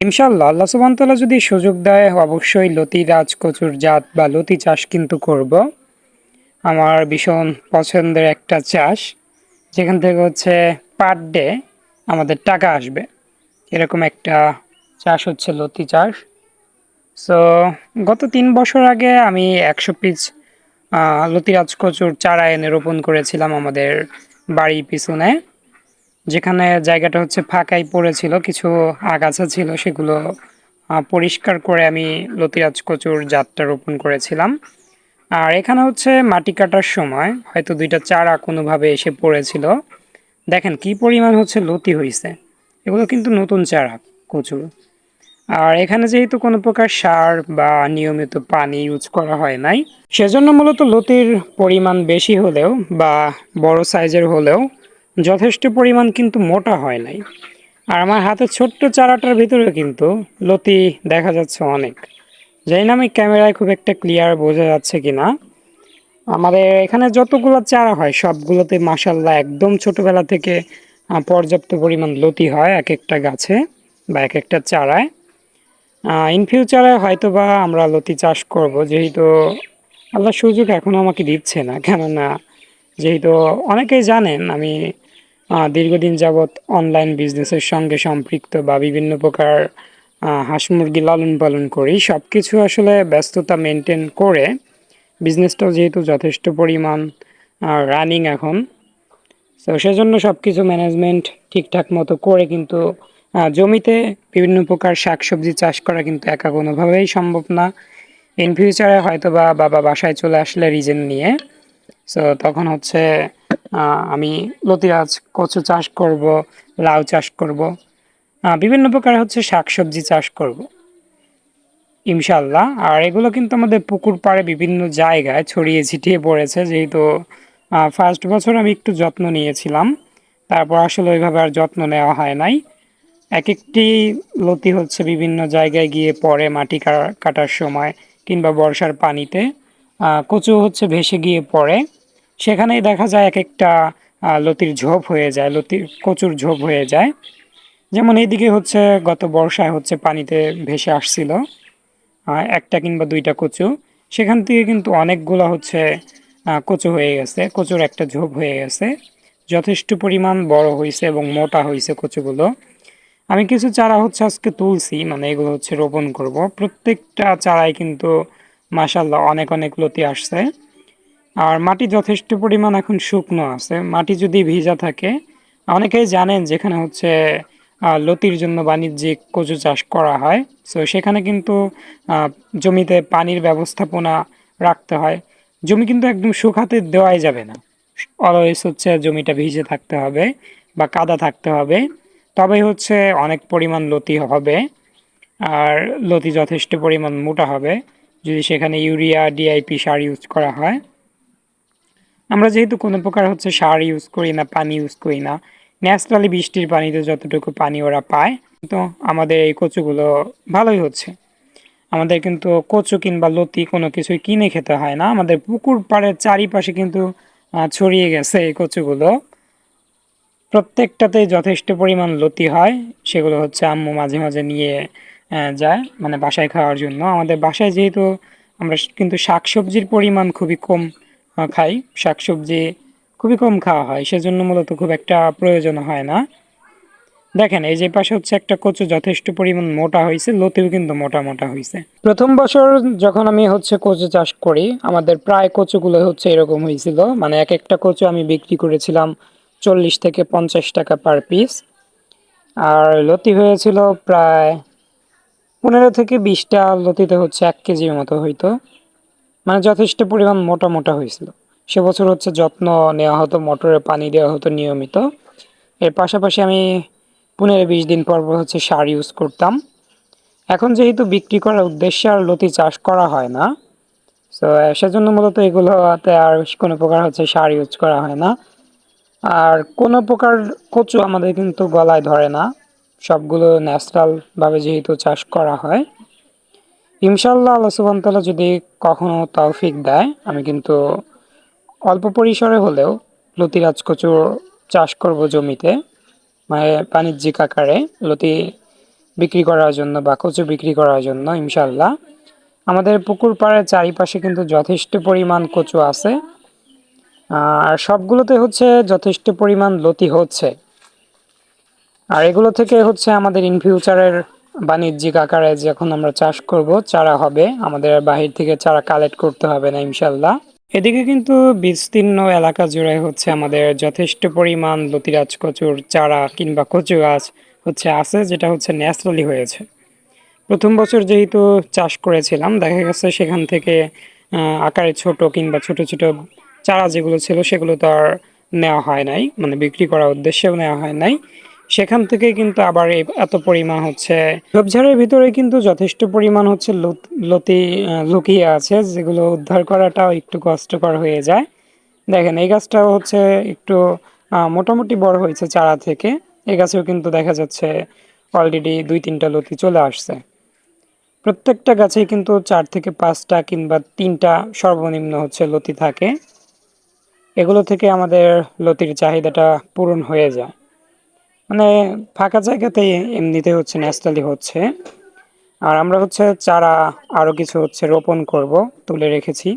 ইনশাআল্লাহ আল্লাহ সুবহান তাআলা যদি সুযোগ দেয় অবশ্যই লতি রাজ কচুর জাত বা লতি চাষ কিন্তু করব। আমার ভীষণ পছন্দের একটা চাষ, যেখান থেকে হচ্ছে পার ডে আমাদের টাকা আসবে, এরকম একটা চাষ হচ্ছে লতি চাষ। সো গত ৩ বছর আগে আমি ১০০ পিস লতিরাজ কচুর চারা এনে রোপণ করেছিলাম আমাদের বাড়ির পিছনে, যেখানে জায়গাটা হচ্ছে ফাঁকাই পড়েছিল, কিছু আগাছা ছিল, সেগুলো পরিষ্কার করে আমি লতিরাজ কচুর জাতটা রোপণ করেছিলাম। আর এখানে হচ্ছে মাটি কাটার সময় হয়তো ২টা চারা কোনোভাবে এসে পড়েছিল। দেখেন কি পরিমাণ হচ্ছে লতি হয়েছে, এগুলো কিন্তু নতুন চারা কচুর। আর এখানে যেহেতু কোনো প্রকার সার বা নিয়মিত পানি ইউজ করা হয় নাই, সেজন্য মূলত লতির পরিমাণ বেশি হলেও বা বড় সাইজের হলেও যথেষ্ট পরিমাণ কিন্তু মোটা হয় নাই। আর আমার হাতে ছোট্ট চারাটার ভিতরে কিন্তু লতি দেখা যাচ্ছে অনেক। জানি না আমি ক্যামেরায় খুব একটা ক্লিয়ার বোঝা যাচ্ছে কিনা। আমাদের এখানে যতগুলো চারা হয় সবগুলোতে মাশাল্লাহ একদম ছোটবেলা থেকে পর্যাপ্ত পরিমাণ লতি হয় এক একটা গাছে বা এক একটা চারায়। ইন ফিউচারে হয়তোবা আমরা লতি চাষ করব, যেহেতু আল্লাহ সুযোগ এখনো আমাকে দিচ্ছে না। কেননা যেহেতু অনেকেই জানেন আমি দীর্ঘদিন যাবৎ অনলাইন বিজনেসের সঙ্গে সম্পৃক্ত বা বিভিন্ন প্রকার হাঁস মুরগি লালন পালন করি, সব কিছু আসলে ব্যস্ততা মেনটেন করে বিজনেসটাও যেহেতু যথেষ্ট পরিমাণ রানিং এখন, তো সেজন্য সব কিছু ম্যানেজমেন্ট ঠিকঠাক মতো করে কিন্তু জমিতে বিভিন্ন প্রকার শাকসবজি চাষ করা কিন্তু একা কোনোভাবেই সম্ভব না। ইন ফিউচারে হয়তো বা বাবা বাসায় চলে আসলে রিজেন নিয়ে, সো তখন হচ্ছে আমি লতিরাজ কচু চাষ করব, লাউ চাষ করব, বিভিন্ন প্রকার হচ্ছে শাকসবজি চাষ করব ইনশাল্লাহ। আর এগুলো কিন্তু আমাদের পুকুর পাড়ে বিভিন্ন জায়গায় ছড়িয়ে ছিটিয়ে পড়েছে, যেহেতু ফার্স্ট বছর আমি একটু যত্ন নিয়েছিলাম, তারপর আসলে ওইভাবে আর যত্ন নেওয়া হয় নাই। এক একটি লতি হচ্ছে বিভিন্ন জায়গায় গিয়ে পড়ে মাটি কাটার সময় কিংবা বর্ষার পানিতে, কচু হচ্ছে ভেসে গিয়ে পড়ে, সেখানেই দেখা যায় এক একটা লতির ঝোপ হয়ে যায়, লতির কচুর ঝোপ হয়ে যায়। যেমন এইদিকে হচ্ছে গত বর্ষায় হচ্ছে পানিতে ভেসে আসছিল একটা কিংবা দুইটা কচু, সেখান থেকে কিন্তু অনেকগুলো হচ্ছে কচু হয়ে গেছে, কচুর একটা ঝোপ হয়ে গেছে, যথেষ্ট পরিমাণ বড় হয়েছে এবং মোটা হয়েছে কচুগুলো। আমি কিছু চারা হচ্ছে আজকে তুলছি, মানে এগুলো হচ্ছে রোপণ করব। প্রত্যেকটা চারাই কিন্তু মাশাল্লাহ অনেক অনেক লতি আসছে। আর মাটি যথেষ্ট পরিমাণ এখন শুকনো আছে, মাটি যদি ভিজা থাকে, অনেকেই জানেন যেখানে হচ্ছে লতির জন্য বাণিজ্যিক কচু চাষ করা হয়, সো সেখানে কিন্তু আহ, জমিতে পানির ব্যবস্থাপনা রাখতে হয়। জমি কিন্তু একদম শুকাতে দেওয়াই যাবে না, অলওয়েজ হচ্ছে জমিটা ভিজে থাকতে হবে বা কাদা থাকতে হবে, তবেই হচ্ছে অনেক পরিমাণ লতি হবে। আর লতি যথেষ্ট পরিমাণ মোটা হবে যদি সেখানে ইউরিয়া ডিআইপি সার ইউজ করা হয়। আমরা যেহেতু কোনো প্রকার হচ্ছে সার ইউজ করি না, পানি ইউজ করি না, ন্যাচারালি বৃষ্টির পানিতে যতটুকু পানি ওরা পায়, তো আমাদের এই কচুগুলো ভালোই হচ্ছে। আমাদের কিন্তু কচু কিংবা লতি কোনো কিছুই কিনে খেতে হয় না, আমাদের পুকুর পাড়ের চারিপাশে কিন্তু ছড়িয়ে গেছে এই কচুগুলো। প্রত্যেকটাতেই যথেষ্ট পরিমাণ লতি হয়, সেগুলো হচ্ছে আম্মু মাঝে মাঝে নিয়ে যায়, মানে বাসায় খাওয়ার জন্য। আমাদের বাসায় যেহেতু আমরা কিন্তু শাকসবজির পরিমাণ খুবই কম খাই, শাকসবজি খুবই কম খাওয়া হয়, সেজন্য মূলত খুব একটা প্রয়োজন হয় না। দেখেন এই যে পাশে হচ্ছে একটা কচু যথেষ্ট পরিমাণ মোটা হয়েছে, লতিও কিন্তু মোটা মোটা হয়েছে। প্রথম বছর যখন আমি হচ্ছে কচু চাষ করি, আমাদের প্রায় কচুগুলো হচ্ছে এরকম হয়েছিল, মানে এক একটা কচু আমি বিক্রি করেছিলাম 40 থেকে 50 টাকা পার পিস। আর লতি হয়েছিল প্রায় 15 থেকে 20টা লতিতে হচ্ছে 1 কেজির মতো হইতো, মানে যথেষ্ট পরিমাণ মোটা মোটা হয়েছিল। সে বছর হচ্ছে যত্ন নেওয়া হতো, মোটরে পানি দেওয়া হতো নিয়মিত। এর পাশাপাশি আমি 15-20 দিন পর পর হচ্ছে সার ইউজ করতাম। এখন যেহেতু বিক্রি করার উদ্দেশ্যে আর লতি চাষ করা হয় না, তো সেজন্য মূলত এগুলোতে আর কোনো প্রকার হচ্ছে সার ইউজ করা হয় না। আর কোনো প্রকার কচু আমাদের কিন্তু গলায় ধরে না, সবগুলো ন্যাচারাল ভাবে যেহেতু চাষ করা হয়। ইনশাল্লাহ আল্লাহ সুবহান তাআলা যদি কখনো তৌফিক দেয়, আমি কিন্তু অল্প পরিসরে হলেও লতিরাজ কচু চাষ করব জমিতে, মানে বাণিজ্যিক আকারে। লতি বিক্রি করার জন্য বা কচু বিক্রি করার জন্য ইনশাল্লাহ। আমাদের পুকুর পাড়ের চারিপাশে কিন্তু যথেষ্ট পরিমাণ কচু আছে, আর সবগুলোতে হচ্ছে যথেষ্ট পরিমাণ লতি হচ্ছে। আর এগুলো থেকে হচ্ছে আমাদের ইন ফিউচারের বাণিজ্যিক আকারে যখন আমরা চাষ করব, চারা হবে, আমাদের বাহির থেকে চারা কালেক্ট করতে হবে না ইনশাল্লাহ। এদিকে কিন্তু বিস্তীর্ণ এলাকা জুড়ে হচ্ছে আমাদের যথেষ্ট পরিমাণ লতিরাজ কচুর চারা কিংবা কচু গাছ হচ্ছে আছে, যেটা হচ্ছে ন্যাচারালি হয়েছে। প্রথম বছর যেহেতু চাষ করেছিলাম, দেখা গেছে সেখান থেকে আকারে ছোট কিংবা ছোট ছোট চারা যেগুলো ছিল সেগুলো তো আর নেওয়া হয় নাই, মানে বিক্রি করার উদ্দেশ্যেও নেওয়া হয় নাই। সেখান থেকে কিন্তু আবার এত পরিমাণ হচ্ছে ঝোপঝাড়ের ভিতরে কিন্তু যথেষ্ট পরিমাণ হচ্ছে লতি লুকিয়ে আছে, যেগুলো উদ্ধার করাটাও একটু কষ্টকর হয়ে যায়। দেখেন এই গাছটাও হচ্ছে একটু মোটামুটি বড় হয়েছে চারা থেকে। এই গাছেও কিন্তু দেখা যাচ্ছে অলরেডি 2-3টা লতি চলে আসছে। প্রত্যেকটা গাছেই কিন্তু 4 থেকে 5টা কিংবা 3টা সর্বনিম্ন হচ্ছে লতি থাকে। এগুলো থেকে আমাদের লতির চাহিদাটা পূরণ হয়ে যায়। মানে ফাঁকা জায়গাতে এমনিতে হচ্ছে ন্যাচারালি হচ্ছে। আর আমরা হচ্ছে চারা আরো কিছু হচ্ছে রোপণ করব, তুলে রেখেছি।